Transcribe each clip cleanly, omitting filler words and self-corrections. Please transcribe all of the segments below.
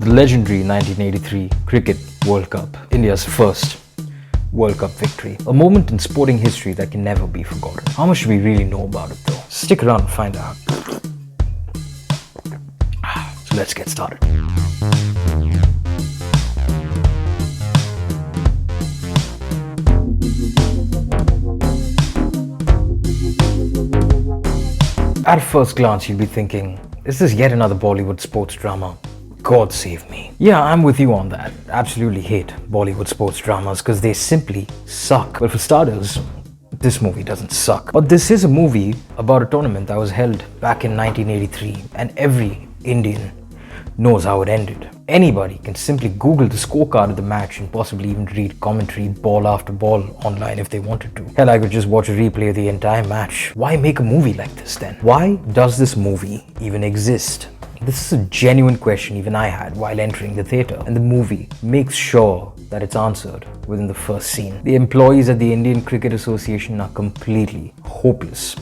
The legendary 1983 Cricket World Cup, India's first World Cup victory. A moment in sporting history that can never be forgotten. How much do we really know about it though? Stick around and find out. So let's get started. At first glance, you'll be thinking, is this yet another Bollywood sports drama? God save me. Yeah, I'm with you on that. Absolutely hate Bollywood sports dramas because they simply suck. But for starters, this movie doesn't suck. But this is a movie about a tournament that was held back in 1983, and every Indian knows how it ended. Anybody can simply Google the scorecard of the match and possibly even read commentary ball after ball online if they wanted to. Hell, I could just watch a replay of the entire match. Why make a movie like this then? Why does this movie even exist? This is a genuine question even I had while entering the theatre, and the movie makes sure that it's answered within the first scene. The employees at the Indian Cricket Association are completely hopeless.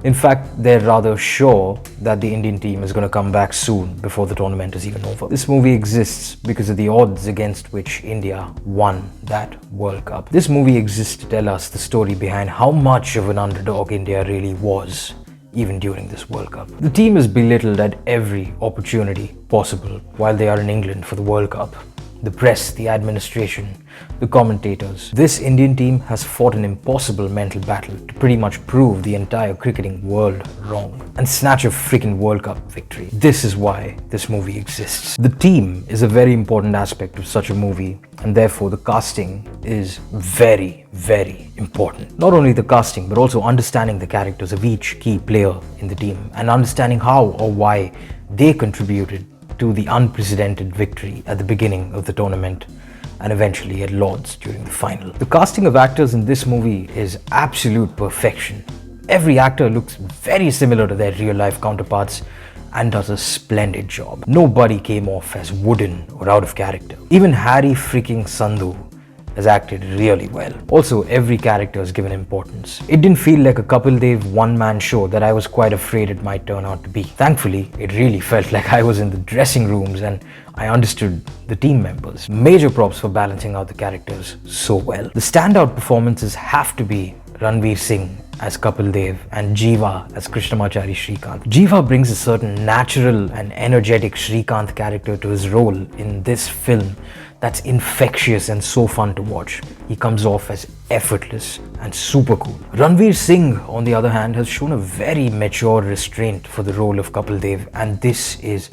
In fact, they're rather sure that the Indian team is going to come back soon before the tournament is even over. This movie exists because of the odds against which India won that World Cup. This movie exists to tell us the story behind how much of an underdog India really was, even during this World Cup. The team is belittled at every opportunity possible while they are in England for the World Cup. The press, the administration, the commentators. This Indian team has fought an impossible mental battle to pretty much prove the entire cricketing world wrong and snatch a freaking World Cup victory. This is why this movie exists. The team is a very important aspect of such a movie, and therefore the casting is very, very important. Not only the casting, but also understanding the characters of each key player in the team and understanding how or why they contributed to the unprecedented victory at the beginning of the tournament and eventually at Lord's during the final. The casting of actors in this movie is absolute perfection. Every actor looks very similar to their real-life counterparts and does a splendid job. Nobody came off as wooden or out of character. Even Harry freaking Sandhu has acted really well. Also, every character is given importance. It didn't feel like a Kapil Dev one-man show that I was quite afraid it might turn out to be. Thankfully, it really felt like I was in the dressing rooms and I understood the team members. Major props for balancing out the characters so well. The standout performances have to be Ranveer Singh as Kapil Dev and Jeeva as Krishnamachari Srikanth. Jeeva brings a certain natural and energetic Srikanth character to his role in this film that's infectious and so fun to watch. He comes off as effortless and super cool. Ranveer Singh, on the other hand, has shown a very mature restraint for the role of Kapil Dev, and this is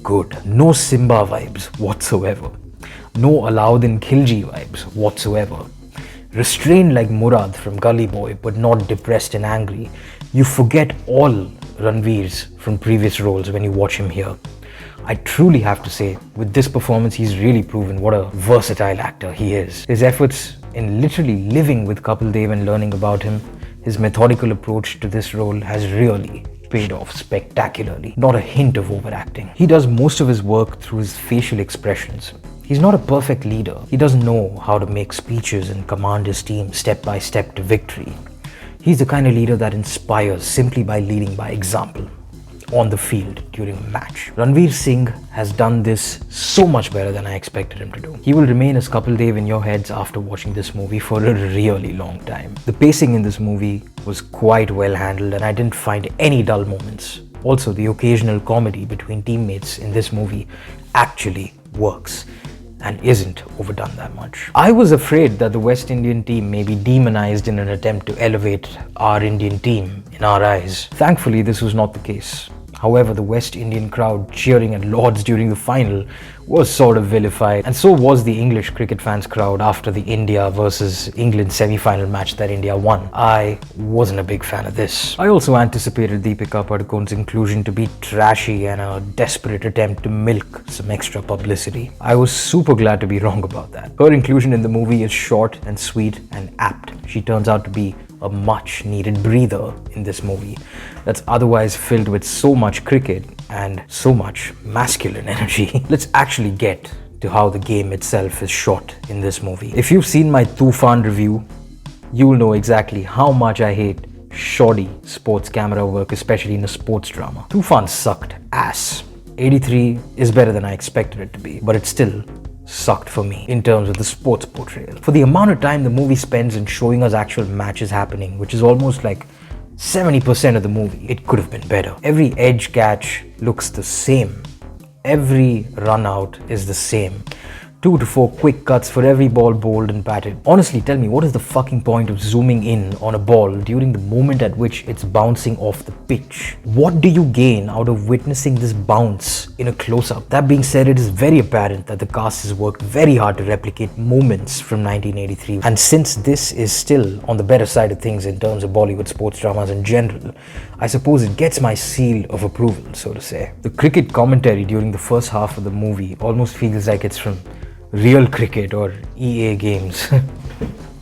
good. No Simba vibes whatsoever. No Alauddin Khilji vibes whatsoever. Restrained like Murad from Gully Boy, but not depressed and angry. You forget all Ranveer's from previous roles when you watch him here. I truly have to say, with this performance, he's really proven what a versatile actor he is. His efforts in literally living with Kapil Dev and learning about him, his methodical approach to this role has really paid off spectacularly. Not a hint of overacting. He does most of his work through his facial expressions. He's not a perfect leader. He doesn't know how to make speeches and command his team step by step to victory. He's the kind of leader that inspires simply by leading by example on the field during a match. Ranveer Singh has done this so much better than I expected him to do. He will remain as Kapil Dev in your heads after watching this movie for a really long time. The pacing in this movie was quite well handled and I didn't find any dull moments. Also, the occasional comedy between teammates in this movie actually works and isn't overdone that much. I was afraid that the West Indian team may be demonized in an attempt to elevate our Indian team in our eyes. Thankfully, this was not the case. However, the West Indian crowd cheering at Lord's during the final was sort of vilified, and so was the English cricket fans crowd after the India versus England semi-final match that India won. I wasn't a big fan of this. I also anticipated Deepika Padukone's inclusion to be trashy and a desperate attempt to milk some extra publicity. I was super glad to be wrong about that. Her inclusion in the movie is short and sweet and apt. She turns out to be a much needed breather in this movie that's otherwise filled with so much cricket and so much masculine energy. Let's actually get to how the game itself is shot in this movie. If you've seen my Tufan review, you'll know exactly how much I hate shoddy sports camera work, especially in a sports drama. Tufan sucked ass. 83 is better than I expected it to be, but it still sucked for me in terms of the sports portrayal. For the amount of time the movie spends in showing us actual matches happening, which is almost like 70% of the movie, it could have been better. Every edge catch looks the same. Every run out is the same. 2 to 4 quick cuts for every ball bowled and batted. Honestly, tell me, what is the fucking point of zooming in on a ball during the moment at which it's bouncing off the pitch? What do you gain out of witnessing this bounce in a close-up? That being said, it is very apparent that the cast has worked very hard to replicate moments from 1983. And since this is still on the better side of things in terms of Bollywood sports dramas in general, I suppose it gets my seal of approval, so to say. The cricket commentary during the first half of the movie almost feels like it's from real cricket or EA games.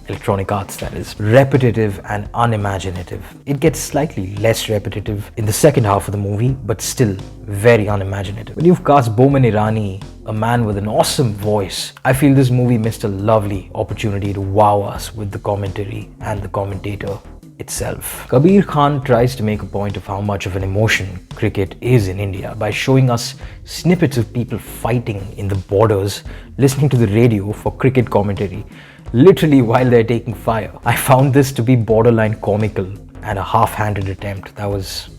Electronic Arts, that is. Repetitive and unimaginative. It gets slightly less repetitive in the second half of the movie, but still very unimaginative. When you've cast Boman Irani, a man with an awesome voice, I feel this movie missed a lovely opportunity to wow us with the commentary and the commentator itself. Kabir Khan tries to make a point of how much of an emotion cricket is in India by showing us snippets of people fighting in the borders, listening to the radio for cricket commentary, literally while they're taking fire. I found this to be borderline comical and a half-handed attempt that was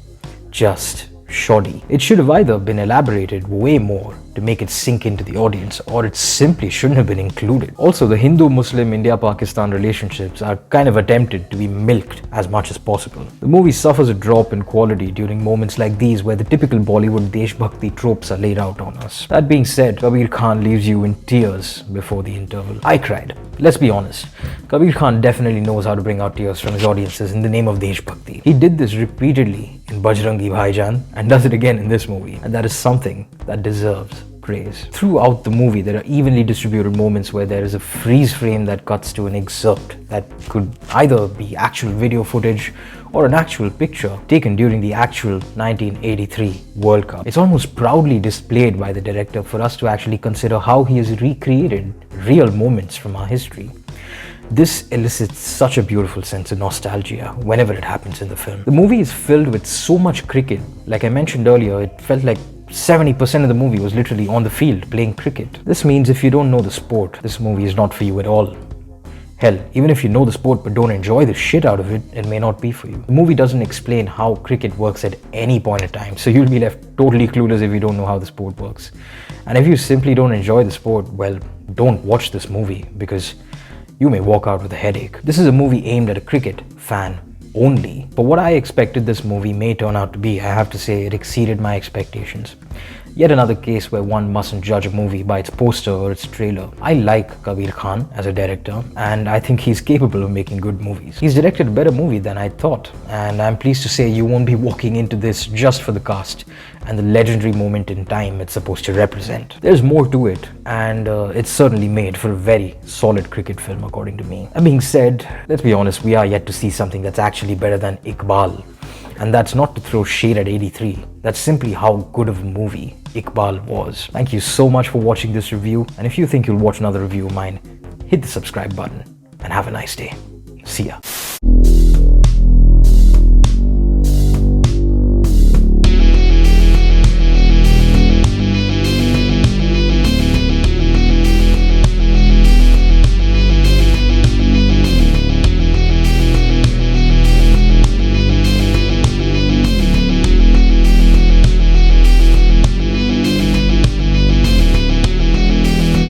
just shoddy. It should have either been elaborated way more to make it sink into the audience, or it simply shouldn't have been included. Also, the Hindu-Muslim India-Pakistan relationships are kind of attempted to be milked as much as possible. The movie suffers a drop in quality during moments like these where the typical Bollywood Deshbhakti tropes are laid out on us. That being said, Kabir Khan leaves you in tears before the interval. I cried. Let's be honest. Kabir Khan definitely knows how to bring out tears from his audiences in the name of Deshbhakti. He did this repeatedly in Bajrangi Bhaijaan and does it again in this movie, and that is something that deserves praise. Throughout the movie, there are evenly distributed moments where there is a freeze frame that cuts to an excerpt that could either be actual video footage or an actual picture taken during the actual 1983 World Cup. It's almost proudly displayed by the director for us to actually consider how he has recreated real moments from our history. This elicits such a beautiful sense of nostalgia whenever it happens in the film. The movie is filled with so much cricket. Like I mentioned earlier, it felt like 70% of the movie was literally on the field playing cricket. This means if you don't know the sport, this movie is not for you at all. Hell, even if you know the sport but don't enjoy the shit out of it, it may not be for you. The movie doesn't explain how cricket works at any point in time, so you'll be left totally clueless if you don't know how the sport works. And if you simply don't enjoy the sport, well, don't watch this movie because you may walk out with a headache. This is a movie aimed at a cricket fan only. But what I expected this movie may turn out to be, I have to say it exceeded my expectations. Yet another case where one mustn't judge a movie by its poster or its trailer. I like Kabir Khan as a director, and I think he's capable of making good movies. He's directed a better movie than I thought, and I'm pleased to say you won't be walking into this just for the cast and the legendary moment in time it's supposed to represent. There's more to it, and it's certainly made for a very solid cricket film according to me. That being said, let's be honest, we are yet to see something that's actually better than Iqbal. And that's not to throw shade at 83. That's simply how good of a movie Iqbal was. Thank you so much for watching this review. And if you think you'll watch another review of mine, hit the subscribe button and have a nice day. See ya.